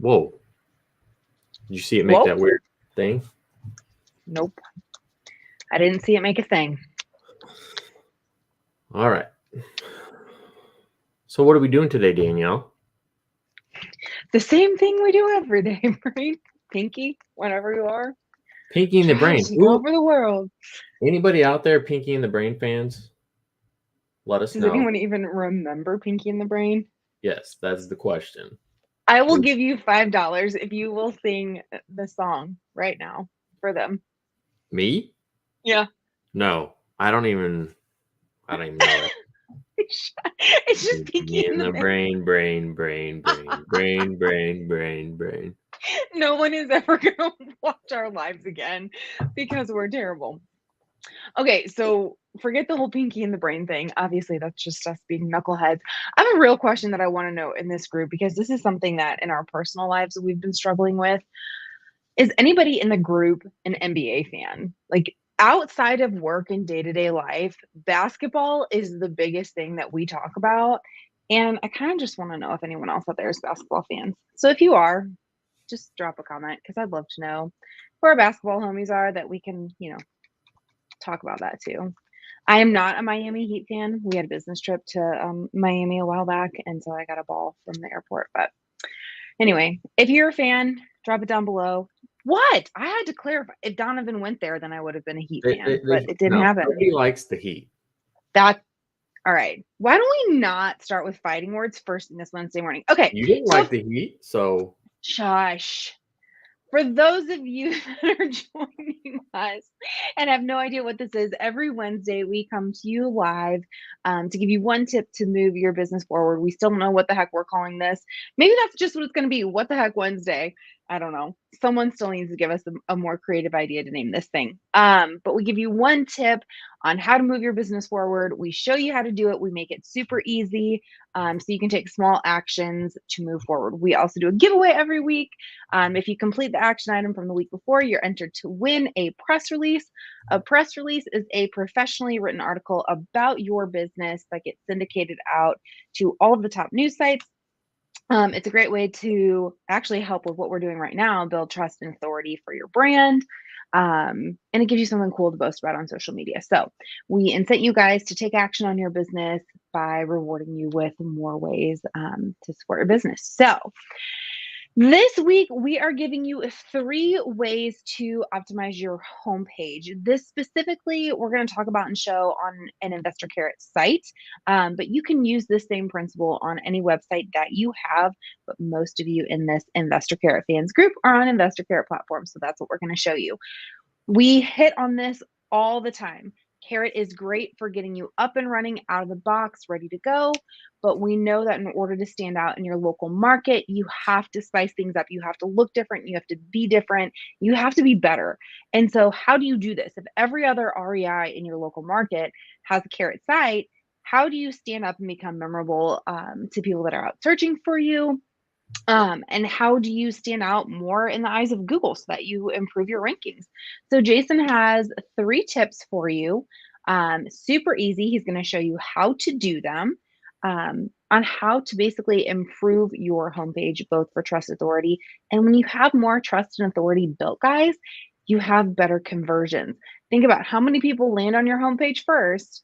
Whoa. Did you see it make Whoa. that weird thing? Nope. I didn't see it make a thing. All right. So what are we doing today, Danielle? The same thing we do every day, right? Pinky, whenever you are. Pinky in the Brain. Traveling over the world. Anybody out there, Pinky in the Brain fans? Let us Does know. anyone even remember Pinky in the Brain? Yes, that's the question. I will give you $5 if you will sing the song right now for them. Me? Yeah. No, I don't even know it. It's just Pinky in the brain. No one is ever going to watch our lives again because we're terrible. Okay, so forget the whole Pinky in the Brain thing. Obviously, that's just us being knuckleheads. I have a real question that I want to know in this group because this is something that in our personal lives we've been struggling with. Is anybody in the group an NBA fan? Like outside of work and day-to-day life, basketball is the biggest thing that we talk about. And I kind of just want to know if anyone else out there is basketball fans. So if you are, just drop a comment because I'd love to know who our basketball homies are that we can, talk about that too. I am not a Miami Heat fan. We had a business trip to Miami a while back, and so I got a ball from the airport. But anyway, if you're a fan, drop it down below. What? I had to clarify. If Donovan went there, then I would have been a Heat fan, but it didn't happen. Nobody likes the Heat. All right. Why don't we not start with fighting words first thing this Wednesday morning? Okay. You didn't like the Heat, so shush. For those of you that are joining us and have no idea what this is, every Wednesday we come to you live to give you one tip to move your business forward. We still don't know what the heck we're calling this. Maybe that's just what it's going to be. What the heck Wednesday? I don't know. Someone still needs to give us a more creative idea to name this thing. But we give you one tip on how to move your business forward. We show you how to do it. We make it super easy so you can take small actions to move forward. We also do a giveaway every week. If you complete the action item from the week before, you're entered to win a press release. A press release is a professionally written article about your business that gets syndicated out to all of the top news sites. It's a great way to actually help with what we're doing right now, build trust and authority for your brand. And it gives you something cool to boast about on social media. So we incent you guys to take action on your business by rewarding you with more ways to support your business. So this week, we are giving you 3 ways to optimize your homepage. This specifically, we're going to talk about and show on an Investor Carrot site, but you can use this same principle on any website that you have, but most of you in this Investor Carrot fans group are on Investor Carrot platforms, so that's what we're going to show you. We hit on this all the time. Carrot is great for getting you up and running out of the box, ready to go. But we know that in order to stand out in your local market, you have to spice things up. You have to look different. You have to be different. You have to be better. And so how do you do this? If every other REI in your local market has a Carrot site, how do you stand up and become memorable to people that are out searching for you? And how do you stand out more in the eyes of Google so that you improve your rankings? So Jason has 3 tips for you. Super easy. He's going to show you how to do them on how to basically improve your homepage, both for trust authority. And when you have more trust and authority built, guys, you have better conversions. Think about how many people land on your homepage first.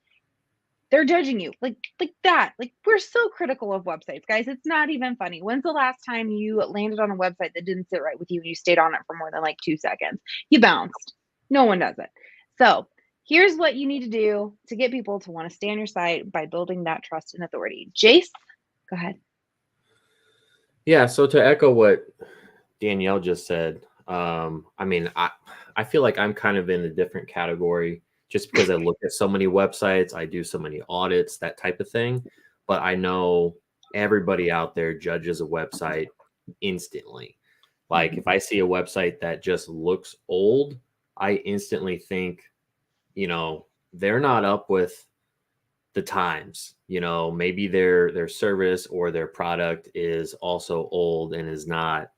They're judging you like that. Like, we're so critical of websites, guys. It's not even funny. When's the last time you landed on a website that didn't sit right with you and you stayed on it for more than like 2 seconds? You bounced. No one does it. So here's what you need to do to get people to want to stay on your site by building that trust and authority. Jace, go ahead. Yeah, so to echo what Danielle just said, I mean, I feel like I'm kind of in a different category just because I look at so many websites, I do so many audits, that type of thing. But I know everybody out there judges a website instantly. Like if I see a website that just looks old, I instantly think, they're not up with the times. Maybe their service or their product is also old and is not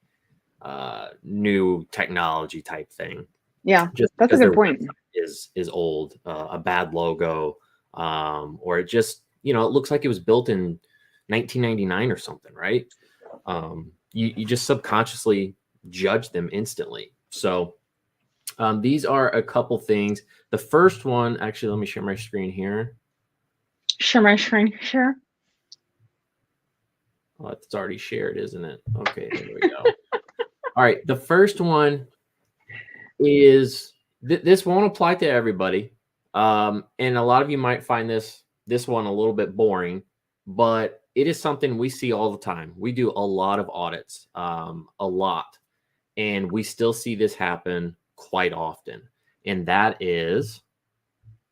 new technology type thing. Yeah, just that's a good point. Is old, a bad logo, or it just it looks like it was built in 1999 or something, right? You just subconsciously judge them instantly. So these are a couple things. The first one, actually, let me share my screen here. Sure. Oh, it's already shared, isn't it? Okay, there we go. All right, the first one is this won't apply to everybody, and a lot of you might find this one a little bit boring, but it is something we see all the time. We do a lot of audits, a lot, and we still see this happen quite often, and that is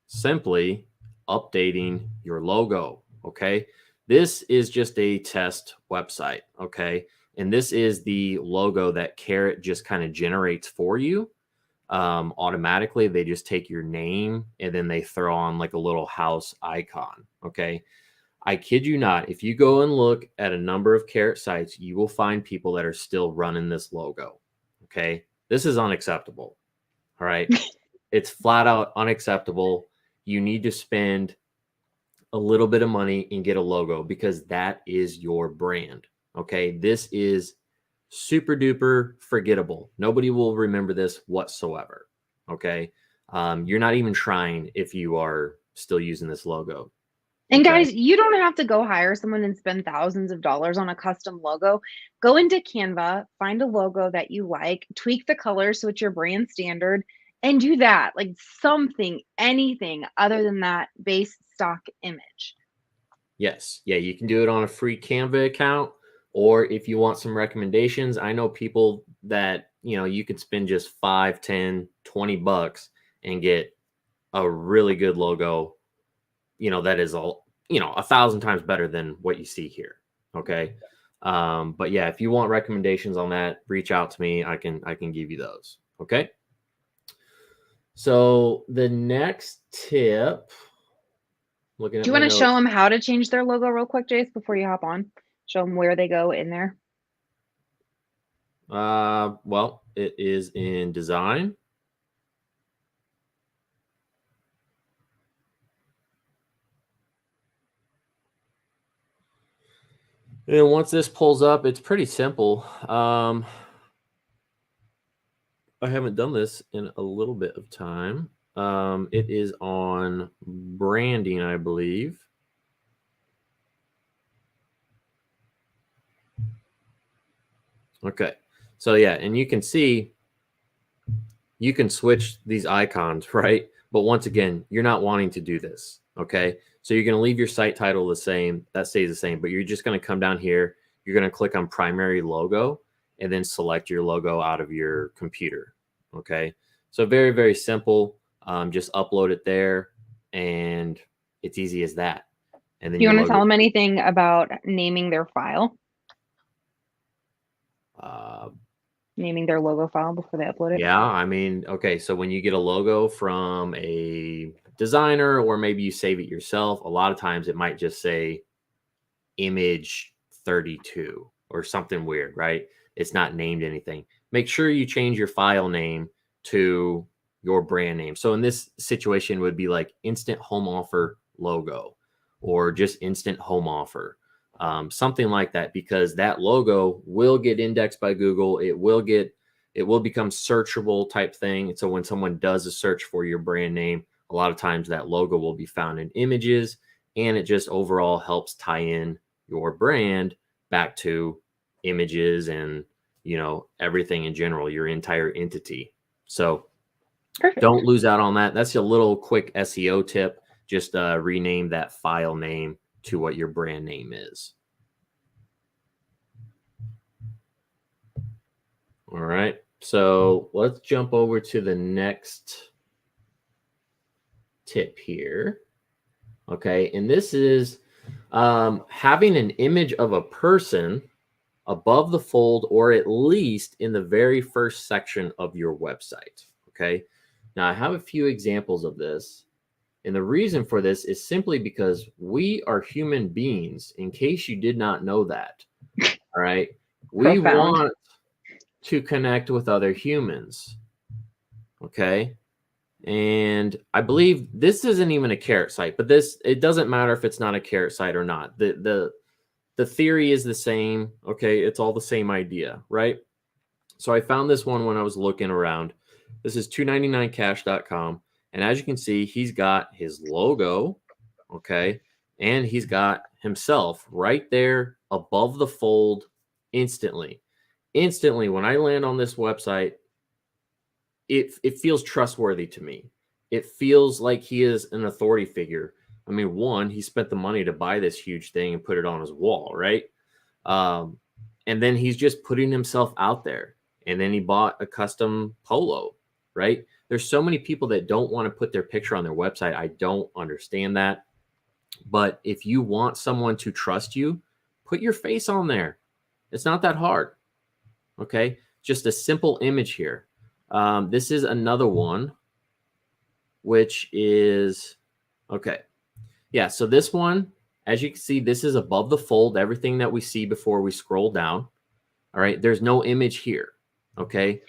simply updating your logo. Okay, this is just a test website. Okay, and this is the logo that Carrot just kind of generates for you automatically. They just take your name and then they throw on like a little house icon. Okay, I kid you not, if you go and look at a number of Carrot sites, you will find people that are still running this logo. Okay, this is unacceptable. All right, it's flat out unacceptable. You need to spend a little bit of money and get a logo because that is your brand. Okay, this is super duper forgettable. Nobody will remember this whatsoever. Okay, you're not even trying if you are still using this logo. And Okay. guys, you don't have to go hire someone and spend thousands of dollars on a custom logo. Go into Canva, find a logo that you like, tweak the colors so it's your brand standard, and do that. Like something, anything other than that base stock image. Yes. Yeah, you can do it on a free Canva account, or if you want some recommendations, I know people that, you could spend just 5, 10, 20 bucks and get a really good logo, that is all, 1,000 times better than what you see here. Okay. But yeah, if you want recommendations on that, reach out to me. I can give you those. Okay. So the next tip, looking at Do you my want to show notes. them how to change their logo real quick, Jace, before you hop on? Show them where they go in there. Well, it is in design. And once this pulls up, it's pretty simple. I haven't done this in a little bit of time. It is on branding, I believe. Okay. So yeah, and you can see you can switch these icons, right? But once again, you're not wanting to do this. Okay. So you're going to leave your site title the same. That stays the same, but you're just going to come down here. You're going to click on primary logo and then select your logo out of your computer. Okay. So very, very simple. Just upload it there and it's easy as that. And then Do you your want to tell logo. them anything about naming their file? Naming their logo file before they upload it? Yeah, I mean, okay, so when you get a logo from a designer or maybe you save it yourself, a lot of times it might just say image 32 or something weird, right? It's not named anything. Make sure you change your file name to your brand name. So in this situation, it would be like instant home offer logo or just instant home offer, something like that, because that logo will get indexed by Google. It will become searchable type thing. And so when someone does a search for your brand name, a lot of times that logo will be found in images, and it just overall helps tie in your brand back to images and everything in general, your entire entity. So Perfect. don't lose out on that. That's a little quick SEO tip. Just rename that file name to what your brand name is. All right. So let's jump over to the next tip here. Okay. And this is having an image of a person above the fold, or at least in the very first section of your website. Okay. Now I have a few examples of this. And the reason for this is simply because we are human beings, in case you did not know that. All right. We Profound. want to connect with other humans. Okay. And I believe this isn't even a Carrot site, but it doesn't matter if it's not a Carrot site or not. the theory is the same. Okay, it's all the same idea, right? So I found this one when I was looking around. This is 299cash.com. And as you can see, he's got his logo, okay, and he's got himself right there above the fold instantly. Instantly, when I land on this website, it feels trustworthy to me. It feels like he is an authority figure. I mean, one, he spent the money to buy this huge thing and put it on his wall, right? Um, and then he's just putting himself out there. And then he bought a custom polo, right? There's so many people that don't want to put their picture on their website. I don't understand that. But if you want someone to trust you, put your face on there. It's not that hard. Okay. Just a simple image here. This is another one, which is okay. Yeah. So this one, as you can see, this is above the fold, everything that we see before we scroll down. All right. There's no image here. Okay.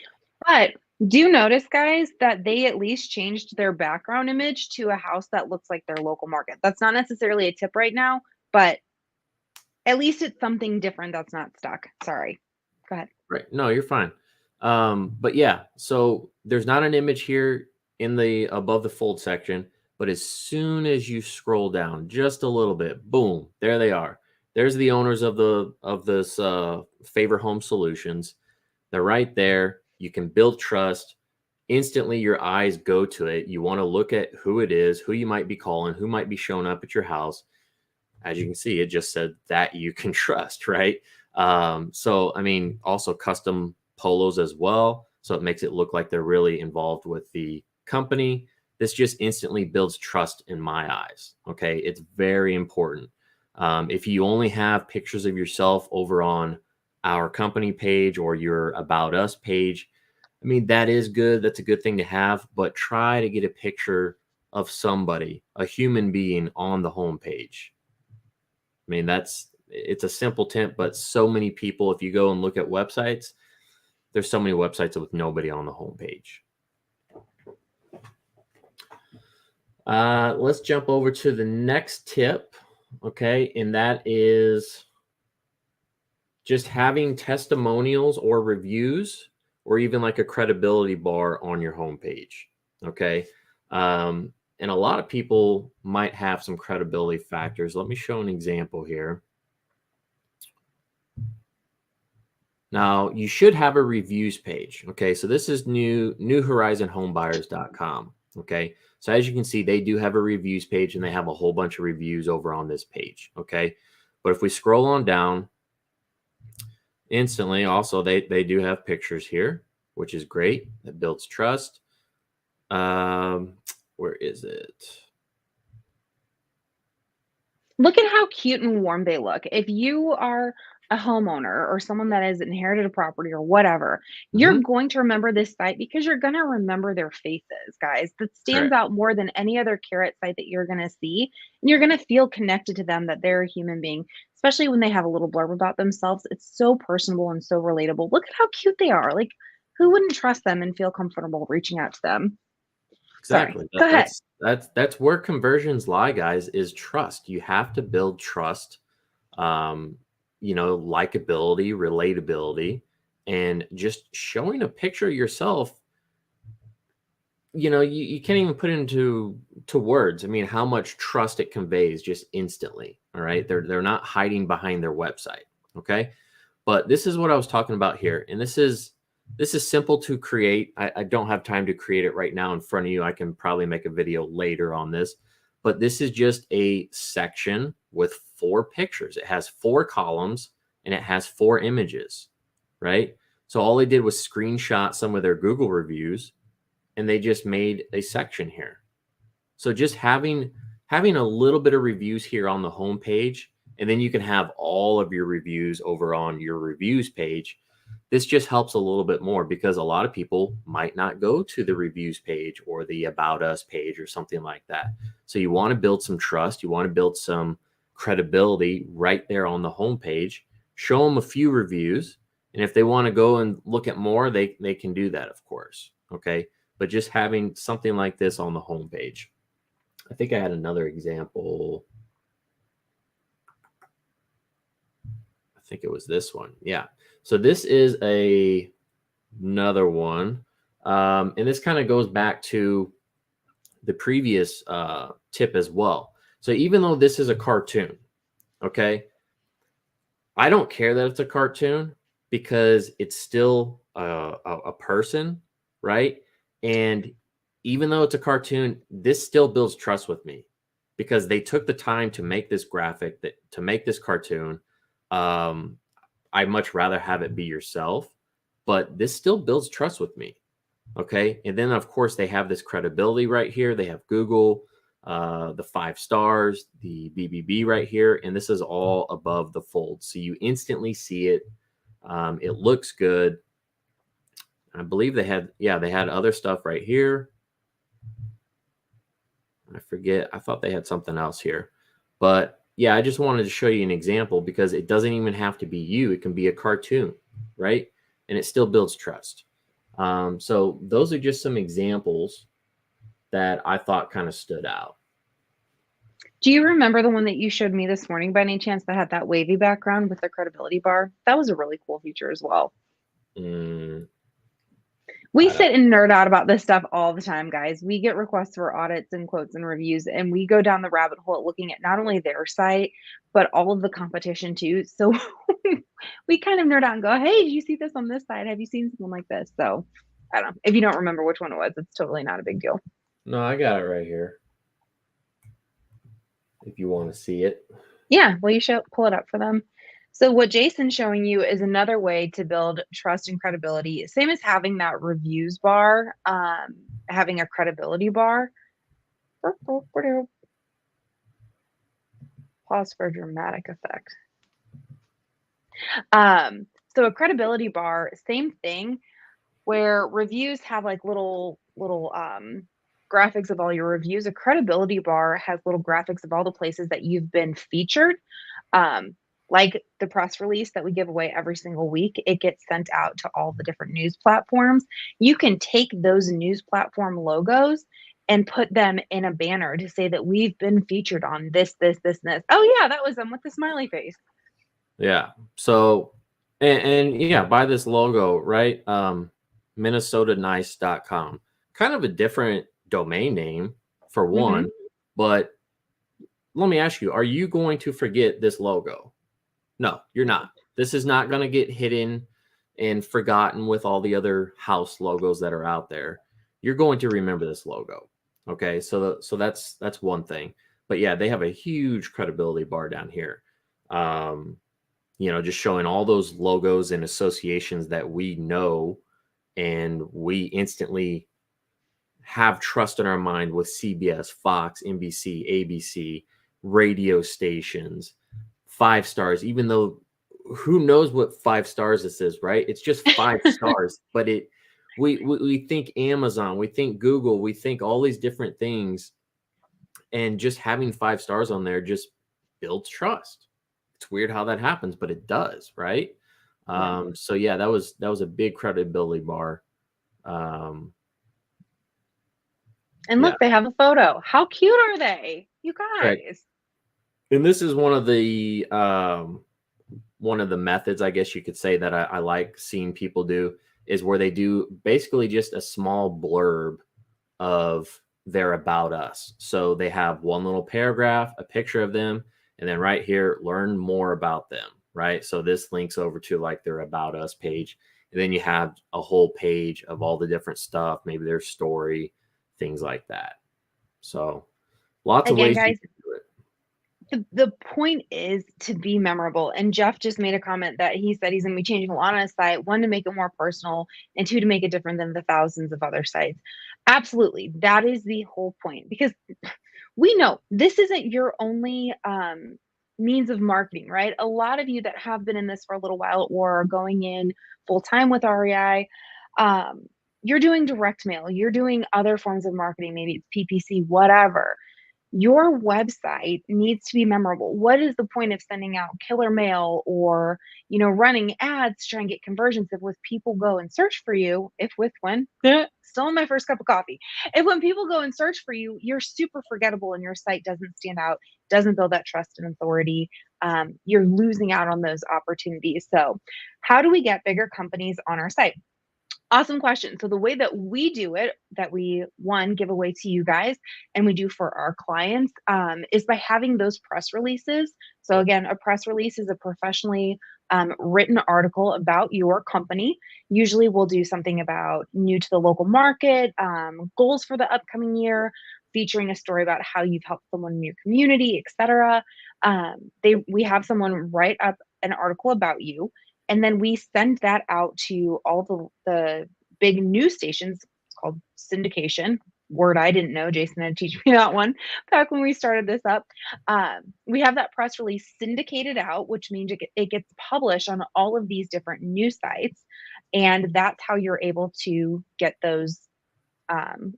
But do you notice, guys, that they at least changed their background image to a house that looks like their local market? That's not necessarily a tip right now, but at least it's something different that's not stuck. Sorry. Go ahead. Right. No, you're fine. But yeah, so there's not an image here in the above the fold section, but as soon as you scroll down just a little bit, boom, there they are. There's the owners of this Favor Home Solutions. They're right there. You can build trust. Instantly, your eyes go to it. You want to look at who it is, who you might be calling, who might be showing up at your house. As you can see, it just said that you can trust, right? So, I mean, also custom polos as well. So it makes it look like they're really involved with the company. This just instantly builds trust in my eyes. Okay. It's very important. If you only have pictures of yourself over on our company page or your About Us page, I mean, that is good. That's a good thing to have, but try to get a picture of somebody, a human being on the homepage. I mean, it's a simple tip, but so many people, if you go and look at websites, there's so many websites with nobody on the homepage. Let's jump over to the next tip. Okay. And that is just having testimonials or reviews or even like a credibility bar on your homepage. Okay. And a lot of people might have some credibility factors. Let me show an example here. Now, you should have a reviews page. Okay, so this is newhorizonhomebuyers.com. Okay, so as you can see, they do have a reviews page and they have a whole bunch of reviews over on this page. Okay, but if we scroll on down, instantly, also, they do have pictures here, which is great. That builds trust. Where is it? Look at how cute and warm they look. If you are a homeowner or someone that has inherited a property or whatever, you're going to remember this site because you're going to remember their faces, guys. That stands Correct. out more than any other carrot site that you're going to see. And you're going to feel connected to them, that they're a human being, especially when they have a little blurb about themselves. It's so personable and so relatable. Look at how cute they are. Like, who wouldn't trust them and feel comfortable reaching out to them? Sorry. Exactly. Go ahead. That's where conversions lie, guys, is trust. You have to build trust, likability, relatability, and just showing a picture of yourself. You can't even put it into words. I mean, how much trust it conveys just instantly. All right. They're not hiding behind their website. Okay. But this is what I was talking about here. And this is simple to create. I don't have time to create it right now in front of you. I can probably make a video later on this, but this is just a section with 4 pictures. It has 4 columns and it has 4 images, right? So all they did was screenshot some of their Google reviews and they just made a section here. So just having a little bit of reviews here on the home page, and then you can have all of your reviews over on your reviews page. This just helps a little bit more because a lot of people might not go to the reviews page or the About Us page or something like that. So you want to build some trust. You want to build some credibility right there on the home page. Show them a few reviews. And if they want to go and look at more, they can do that, of course. Okay. But just having something like this on the home page. I think I had another example. think it was this one. Yeah. So this is another one. And this kind of goes back to the previous tip as well. So even though this is a cartoon, okay, I don't care that it's a cartoon because it's still a person, right? And even though it's a cartoon, this still builds trust with me because they took the time to make this graphic, to make this cartoon. Um, I'd much rather have it be yourself, but this still builds trust with me. Okay. And then, of course, they have this credibility right here. They have Google, the 5 stars, the BBB right here. And this is all above the fold. So you instantly see it. It looks good. I believe they had, yeah, they had other stuff right here. I forget. I thought they had something else here. But yeah, I just wanted to show you an example because it doesn't even have to be you. It can be a cartoon, right? And it still builds trust. So those are just some examples that I thought kind of stood out. Do you remember the one that you showed me this morning by any chance that had that wavy background with the credibility bar? That was a really cool feature as well. Mm, We I don't, sit and nerd out about this stuff all the time, guys. We get requests for audits and quotes and reviews, and we go down the rabbit hole looking at not only their site, but all of the competition too. So we kind of nerd out and go, hey, did you see this on this side? Have you seen something like this? So I don't know. If you don't remember which one it was, it's totally not a big deal. no, I got it right here. If you want to see it. Yeah, well, you should pull it up for them. So what Jason's showing you is another way to build trust and credibility. Same as having that reviews bar, having a credibility bar. Pause for dramatic effect. So a credibility bar, same thing, where reviews have like little graphics of all your reviews. A credibility bar has little graphics of all the places that you've been featured. Like the press release that we give away every single week, it gets sent out to all the different news platforms. You can take those news platform logos and put them in a banner to say that we've been featured on this, this, this, and this. Oh yeah, that was them with the smiley face. Yeah. So, and yeah, buy this logo, right? MinnesotaNice.com. Kind of a different domain name for one, but let me ask you, are you going to forget this logo? No, you're not. This is not going to get hidden and forgotten with all the other house logos that are out there. You're going to remember this logo. Okay, so that's one thing. But yeah, they have a huge credibility bar down here. Just showing all those logos and associations that we know and we instantly have trust in our mind with CBS, Fox, NBC, ABC, radio stations, 5 stars, even though who knows what 5 stars this is, right? It's just 5 stars, but we think Amazon, we think Google, we think all these different things, and just having 5 stars on there just builds trust. It's weird how that happens, but it does, right? So yeah, that was a big credibility bar. And Yeah. look, they have a photo. How cute are they? You guys. Correct. And this is one of the methods, I guess you could say, that I like seeing people do, is where they do basically just a small blurb of their about us. So they have one little paragraph, a picture of them, and then right here, learn more about them, right? So this links over to like their about us page. And then you have a whole page of all the different stuff, maybe their story, things like that. So lots of Again, ways guys, you can do it. the point is to be memorable. And Jeff just made a comment that he said he's going to be changing a lot on his site, one, to make it more personal, and two, to make it different than the thousands of other sites. Absolutely. That is the whole point, because we know this isn't your only means of marketing, right? A lot of you that have been in this for a little while or are going in full time with REI, you're doing direct mail, you're doing other forms of marketing, maybe it's PPC, whatever. Your website needs to be memorable. What is the point of sending out killer mail or, running ads to try and get conversions if with people go and search for you, still in my first cup of coffee. If when people go and search for you, you're super forgettable and your site doesn't stand out, doesn't build that trust and authority. you're losing out on those opportunities. So how do we get bigger companies on our site? Awesome question. So the way that we do it, that we one give away to you guys, and we do for our clients, is by having those press releases. So again, a press release is a professionally written article about your company. Usually, we'll do something about new to the local market, goals for the upcoming year, featuring a story about how you've helped someone in your community, etc. We have someone write up an article about you, and then we send that out to all the big news stations. It's called syndication. Word I didn't know. Jason had to teach me that one back when we started this up. We have that press release syndicated out, which means it gets published on all of these different news sites. And that's how you're able to get those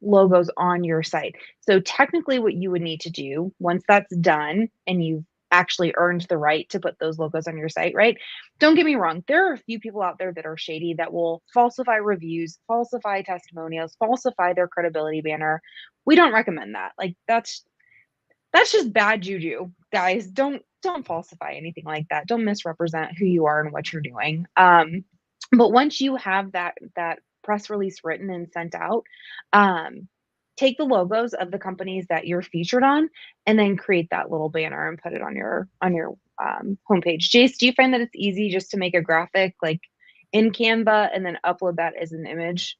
logos on your site. So technically what you would need to do once that's done and you've actually earned the right to put those logos on your site, right? Don't get me wrong. There are a few people out there that are shady that will falsify reviews, falsify testimonials, falsify their credibility banner. We don't recommend that. Like that's just bad juju, guys. Don't falsify anything like that. Don't misrepresent who you are and what you're doing. But once you have that press release written and sent out, take the logos of the companies that you're featured on, and then create that little banner and put it on your homepage. Jace, do you find that it's easy just to make a graphic like in Canva and then upload that as an image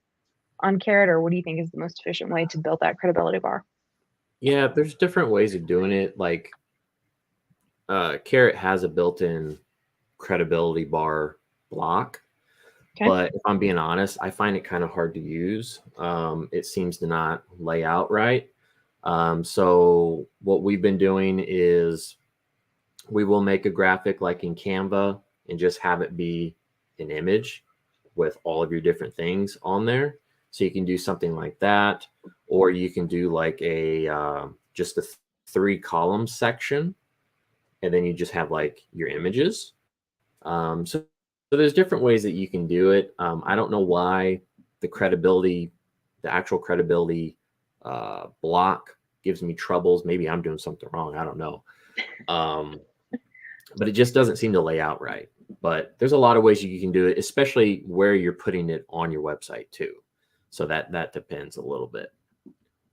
on Carrot, or what do you think is the most efficient way to build that credibility bar? Yeah, there's different ways of doing it. Like Carrot has a built-in credibility bar block. Okay. But if I'm being honest, I find it kind of hard to use. It seems to not lay out right. So what we've been doing is we will make a graphic like in Canva and just have it be an image with all of your different things on there. So you can do something like that, or you can do like a just a 3-column section, and then you just have like your images. So there's different ways that you can do it. I don't know why the actual credibility block gives me troubles. Maybe I'm doing something wrong. I don't know. But it just doesn't seem to lay out right. But there's a lot of ways you can do it, especially where you're putting it on your website too. So that depends a little bit.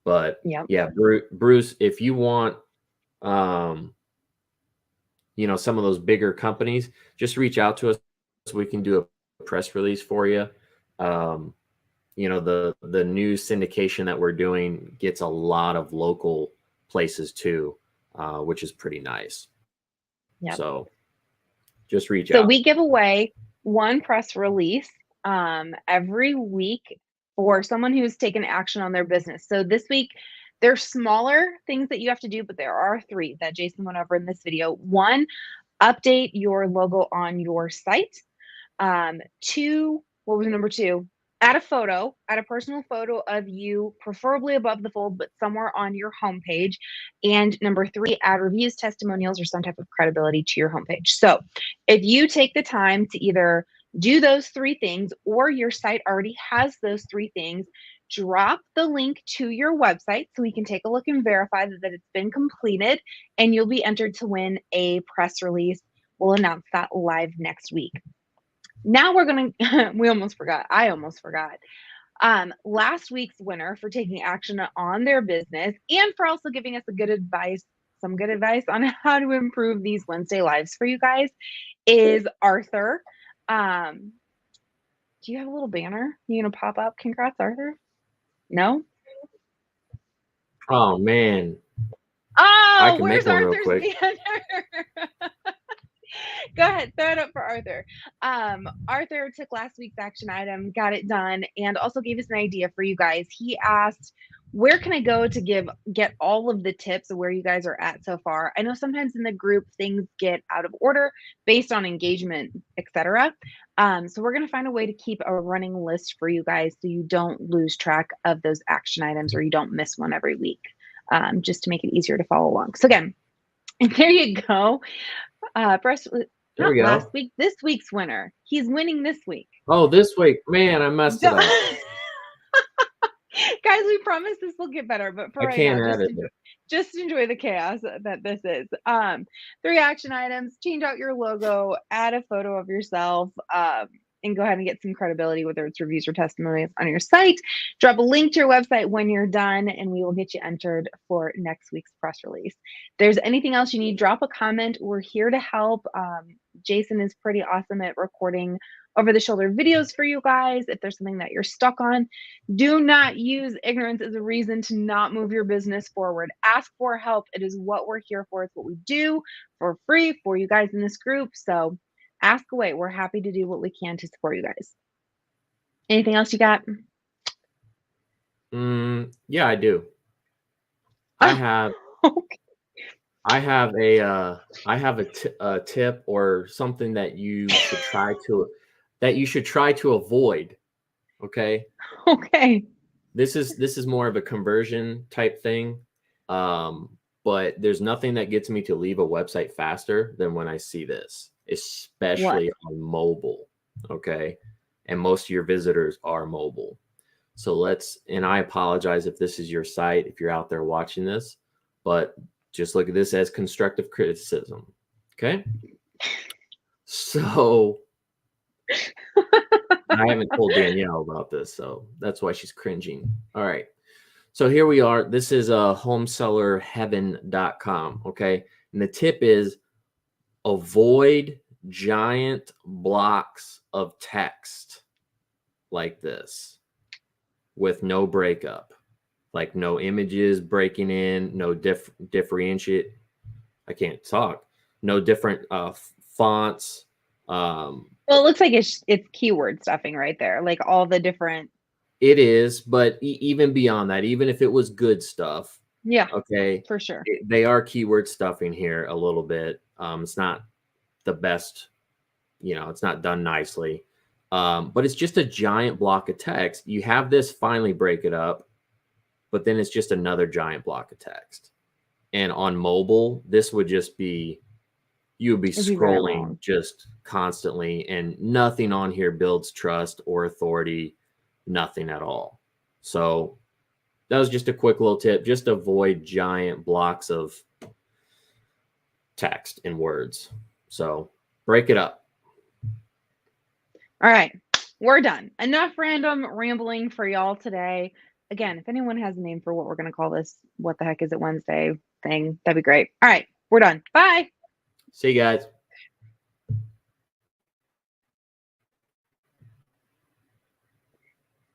But yeah, Bruce, if you want, some of those bigger companies, just reach out to us. So we can do a press release for you. The news syndication that we're doing gets a lot of local places too, which is pretty nice. Yep. So just reach out. So we give away one press release every week for someone who's taken action on their business. So this week, there's smaller things that you have to do, but there are 3 that Jason went over in this video. 1, update your logo on your site. 2, what was number 2? Add a personal photo of you, preferably above the fold, but somewhere on your homepage. And number 3, add reviews, testimonials, or some type of credibility to your homepage. So if you take the time to either do those 3 things, or your site already has those 3 things, drop the link to your website so we can take a look and verify that it's been completed, and you'll be entered to win a press release. We'll announce that live next week. Now we're going to, I almost forgot. Last week's winner for taking action on their business and for also giving us some good advice on how to improve these Wednesday lives for you guys is Arthur. Do you have a little banner you going to pop up? Congrats, Arthur. No? Oh, man. Oh, where's Arthur's banner? Go ahead, throw it up for Arthur. Arthur took last week's action item, got it done, and also gave us an idea for you guys. He asked, where can I go to get all of the tips of where you guys are at so far? I know sometimes in the group things get out of order based on engagement, etc. So we're going to find a way to keep a running list for you guys so you don't lose track of those action items or you don't miss one every week, just to make it easier to follow along. So again, there you go. Last week, this week's winner. He's winning this week. Oh, this week. Man, I messed it up. Guys, we promise this will get better, but for I right now, can't edit it. just enjoy the chaos that this is. 3 action items: change out your logo, add a photo of yourself, and go ahead and get some credibility, whether it's reviews or testimonials on your site. Drop a link to your website when you're done, and we will get you entered for next week's press release. If there's anything else you need, drop a comment. We're here to help. Jason is pretty awesome at recording over the shoulder videos for you guys. If there's something that you're stuck on, do not use ignorance as a reason to not move your business forward. Ask for help. It is what we're here for. It's what we do for free for you guys in this group. So ask away. We're happy to do what we can to support you guys. Anything else you got? Yeah, I do. I have Okay. I have a tip or something that you should try to avoid. Okay. Okay. This is more of a conversion type thing. But there's nothing that gets me to leave a website faster than when I see this, especially on mobile. Okay. And most of your visitors are mobile. So and I apologize if this is your site, if you're out there watching this, but just look at this as constructive criticism. Okay. So I haven't told Danielle about this, so that's why she's cringing. All right. So here we are. This is homesellerheaven.com. Okay. And the tip is avoid giant blocks of text like this with no breakup, like no images breaking in, no differentiate. I can't talk. No different fonts. Well, it looks like it's keyword stuffing right there, like all the different. It is, but even beyond that, even if it was good stuff, Yeah. okay, For sure. they are keyword stuffing here a little bit. It's not the best, it's not done nicely. But it's just a giant block of text. You have this finally break it up, but then it's just another giant block of text. And on mobile, this would just be, you would be scrolling just constantly, and nothing on here builds trust or authority, nothing at all. So that was just a quick little tip. Just avoid giant blocks of text and words. So break it up. All right, we're done. Enough random rambling for y'all today. Again, if anyone has a name for what we're going to call this, what the heck is it Wednesday thing, that'd be great. All right, we're done. Bye. See you guys.